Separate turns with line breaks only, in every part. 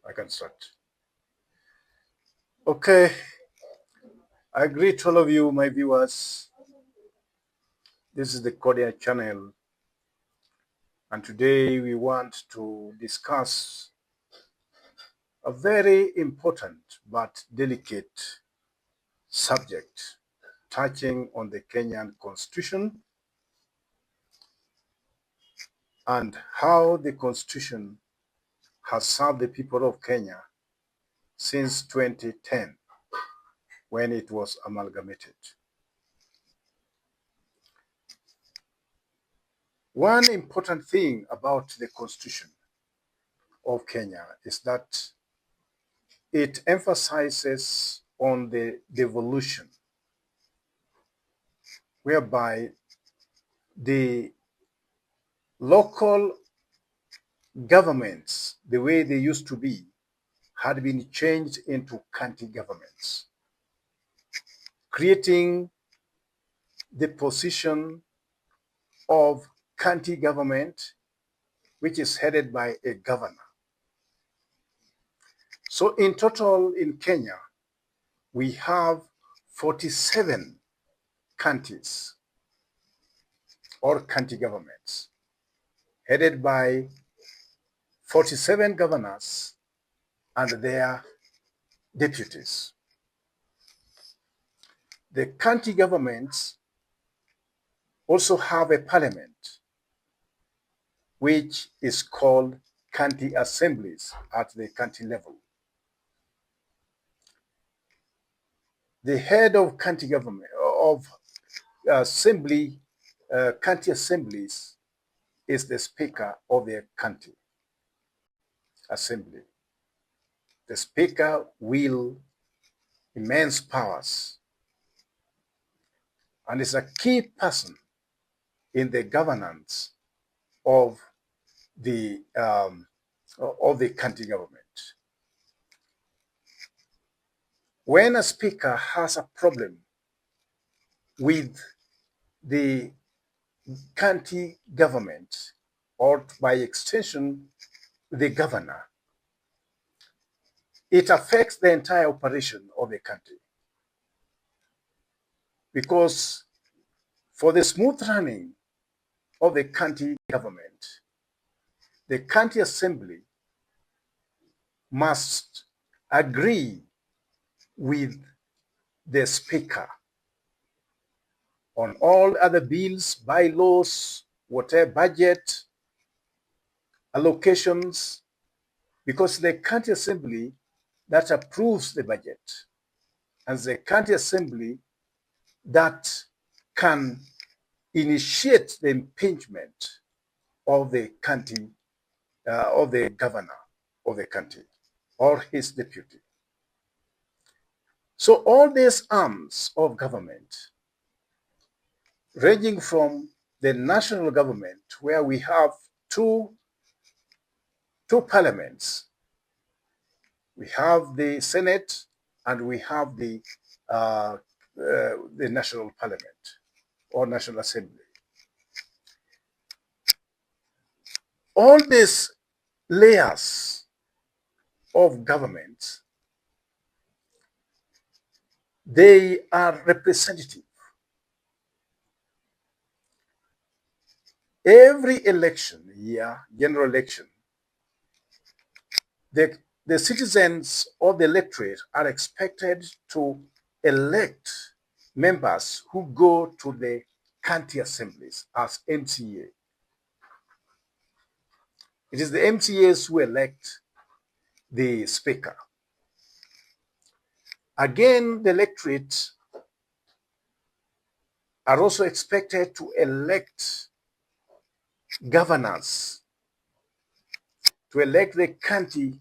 I can start. Okay, I greet all of you, my viewers. This is the Kodia channel, and today we want to discuss a very important but delicate subject touching on the Kenyan Constitution and how the Constitution has served the people of Kenya since 2010 when it was amalgamated. One important thing about the Constitution of Kenya is that it emphasizes on the devolution, whereby the local governments, the way they used to be, had been changed into county governments, creating the position of county government, which is headed by a governor. So in total in Kenya, we have 47 counties or county governments headed by 47 governors and their deputies. The county governments also have a parliament, which is called county assemblies at the county level. The head of county government, of assembly, county assemblies, is the speaker of the county assembly. The speaker wields immense powers and is a key person in the governance of the county government. When a speaker has a problem with the county government, or by extension, the governor, it affects the entire operation of the country. Because for the smooth running of the county government, the county assembly must agree with the speaker on all other bills, bylaws, whatever, budget, allocations, because the county assembly that approves the budget and the county assembly that can initiate the impeachment of the county, of the governor of the county or his deputy. So all these arms of government, ranging from the national government, where we have two parliaments. We have the Senate and we have the national parliament or national assembly. All these layers of government, they are representative. Every election year, general election, the citizens or the electorate are expected to elect members who go to the county assemblies as MCA. It is the MCAs who elect the speaker. Again, the electorate are also expected to elect governors, to elect the county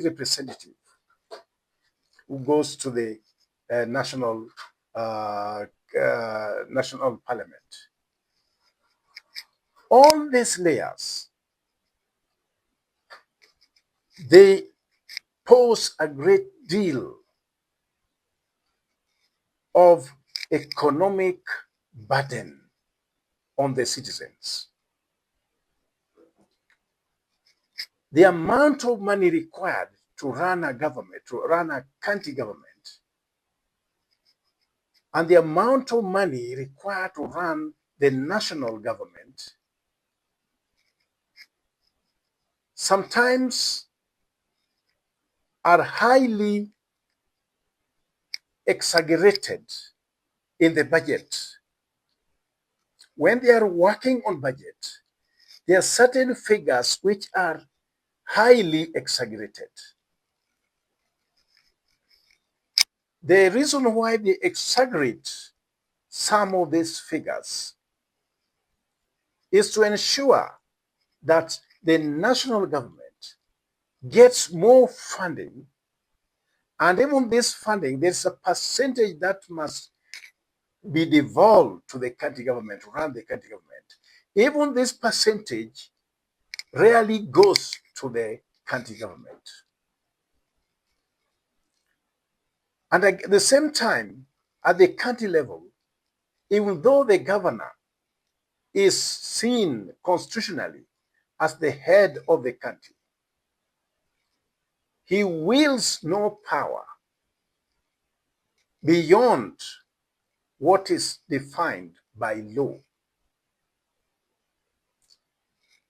representative who goes to the national parliament. All these layers, they pose a great deal of economic burden on the citizens. the amount of money required to run a government, to run a county government, and the amount of money required to run the national government sometimes are highly exaggerated in the budget. When they are working on budget, there are certain figures which are highly exaggerated. The reason why they exaggerate some of these figures is to ensure that the national government gets more funding, and even this funding, there's a percentage that must be devolved to the county government, to run the county government. Even this percentage rarely goes to the county government. And at the same time, at the county level, even though the governor is seen constitutionally as the head of the country, he wields no power beyond what is defined by law.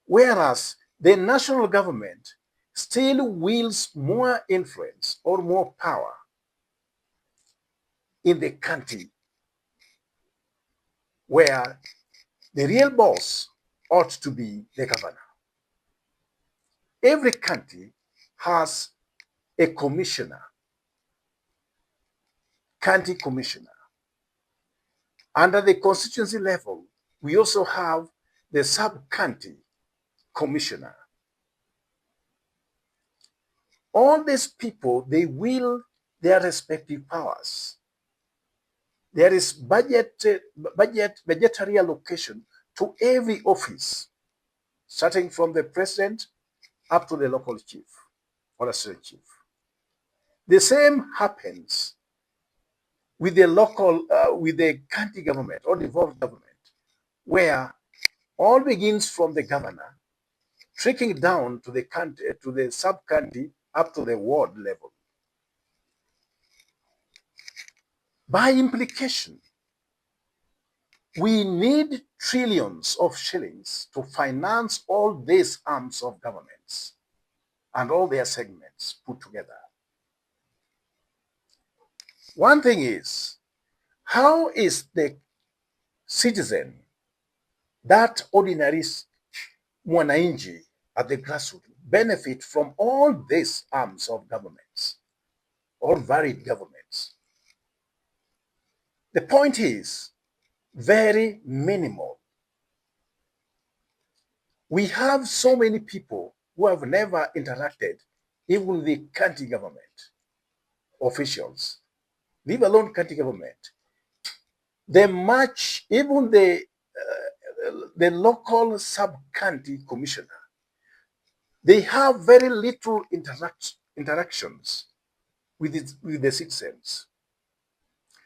Whereas the national government still wields more influence or more power in the country, where the real boss ought to be the governor. Every country has a commissioner, county commissioner. Under the constituency level, we also have the sub-county commissioner. All these people, they wield their respective powers. There is budgetary allocation to every office, starting from the president up to the local chief or a state chief. The same happens with the county government or devolved government, where all begins from the governor, trickling down to the county, to the sub-county, up to the ward level. By implication, we need trillions of shillings to finance all these arms of governments and all their segments put together. One thing is, how is the citizen, that ordinary mwananchi at the grassroots, benefit from all these arms of governments or varied governments? The point is very minimal. We have so many people who have never interacted even with the county government officials, leave alone county government. They match even the local sub-county commissioner. They have very little interactions with the citizens,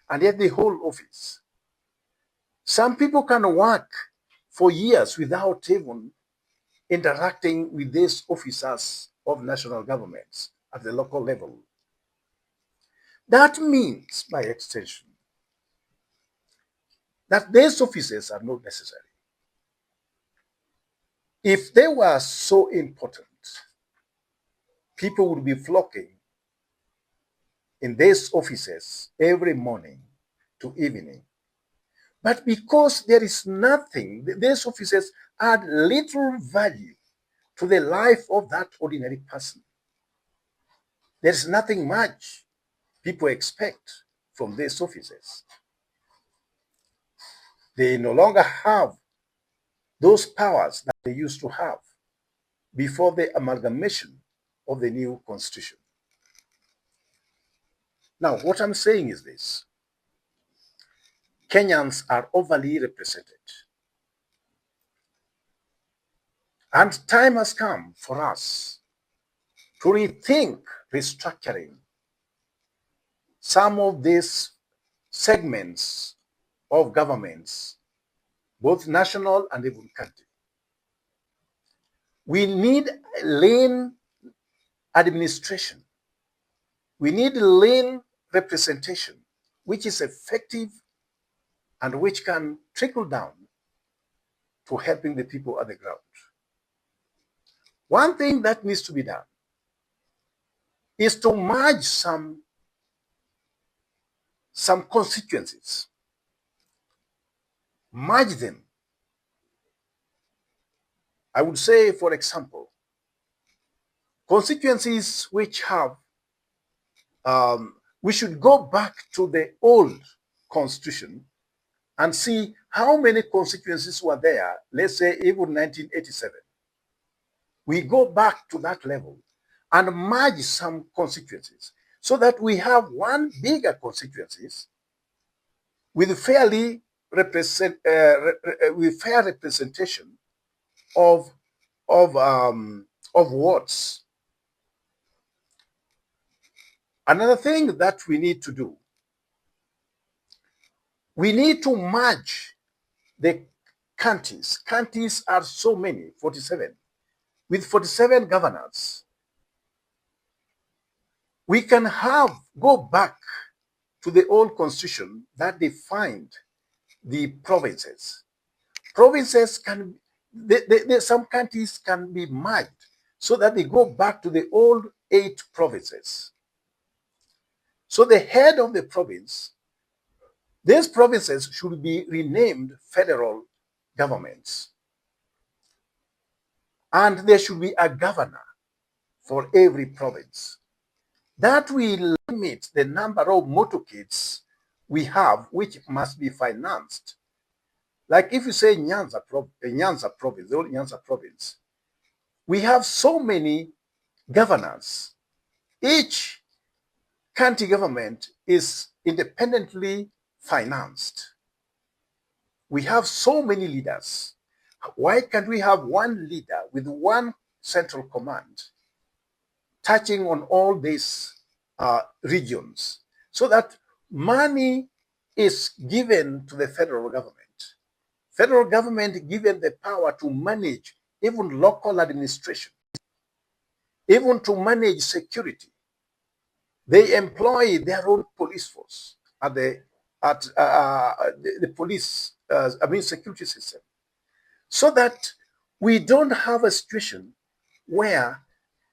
and yet they hold office. Some people can work for years without even interacting with these officers of national governments at the local level. That means, by extension, that these offices are not necessary. If they were so important, people would be flocking in these offices every morning to evening. But because there is nothing, these offices add little value to the life of that ordinary person. There's nothing much people expect from these offices. They no longer have those powers that they used to have before the amalgamation of the new constitution. Now, what I'm saying is this: Kenyans are overly represented. And time has come for us to rethink restructuring some of these segments of governments, both national and even country. We need lean administration. We need lean representation, which is effective and which can trickle down to helping the people at the ground. One thing that needs to be done is to merge some constituencies, merge them. I would say, for example, constituencies which have, we should go back to the old constitution and see how many constituencies were there, let's say even 1987. We go back to that level and merge some constituencies so that we have one bigger constituencies with fair representation of wards. Another thing that we need to do, we need to merge the counties. Counties are so many, 47. With 47 governors, we can go back to the old constitution that defined the provinces. Provinces can, some counties can be merged so that they go back to the old 8 provinces. So the head of the province, these provinces should be renamed federal governments. And there should be a governor for every province. That will limit the number of motorcades we have, which must be financed. Like if you say Nyanza province, the old Nyanza province, we have so many governors. Each county government is independently financed. We have so many leaders. Why can't we have one leader with one central command touching on all these regions so that money is given to the federal government? Federal government given the power to manage even local administration, even to manage security. They employ their own police force at the police, security system, so that we don't have a situation where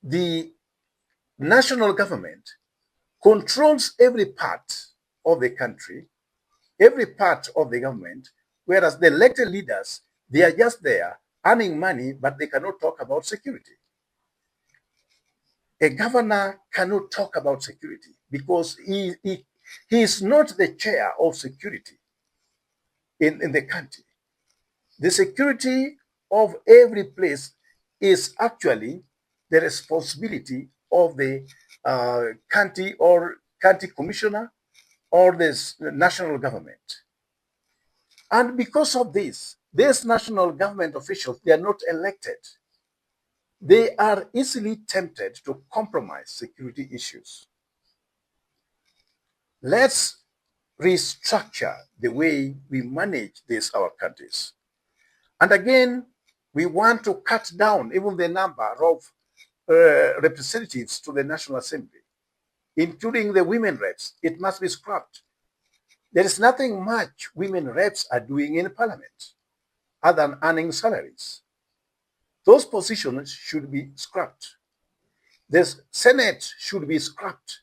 the national government controls every part of the country, every part of the government, whereas the elected leaders, they are just there earning money, but they cannot talk about security. A governor cannot talk about security because he is not the chair of security in the country. The security of every place is actually the responsibility of the county or county commissioner or the national government. And because of this, these national government officials, they are not elected. They are easily tempted to compromise security issues. Let's restructure the way we manage our countries. And again, we want to cut down even the number of representatives to the National Assembly, including the women reps. It must be scrapped. There is nothing much women reps are doing in Parliament other than earning salaries. Those positions should be scrapped. The Senate should be scrapped.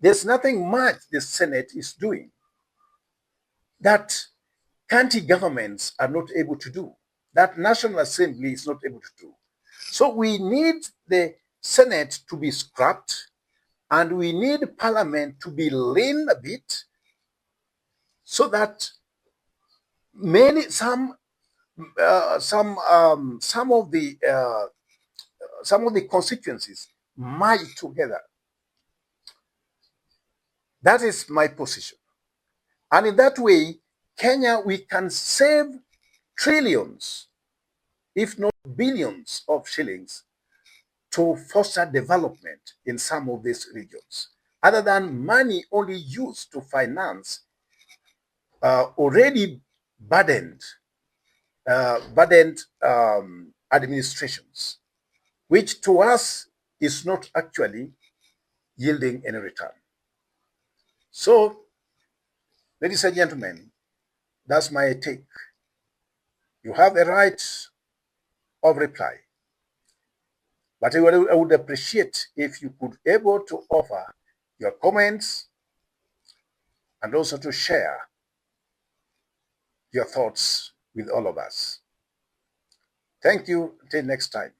There's nothing much the Senate is doing that county governments are not able to do, that National Assembly is not able to do. So we need the Senate to be scrapped, and we need Parliament to be lean a bit so that some of the constituencies merge together. That is my position. And in that way, Kenya, we can save trillions, if not billions of shillings to foster development in some of these regions, other than money only used to finance already burdened administrations. which to us is not actually yielding any return. So, ladies and gentlemen, that's my take. You have a right of reply, but I would appreciate if you could able to offer your comments and also to share your thoughts with all of us. Thank you. Until next time.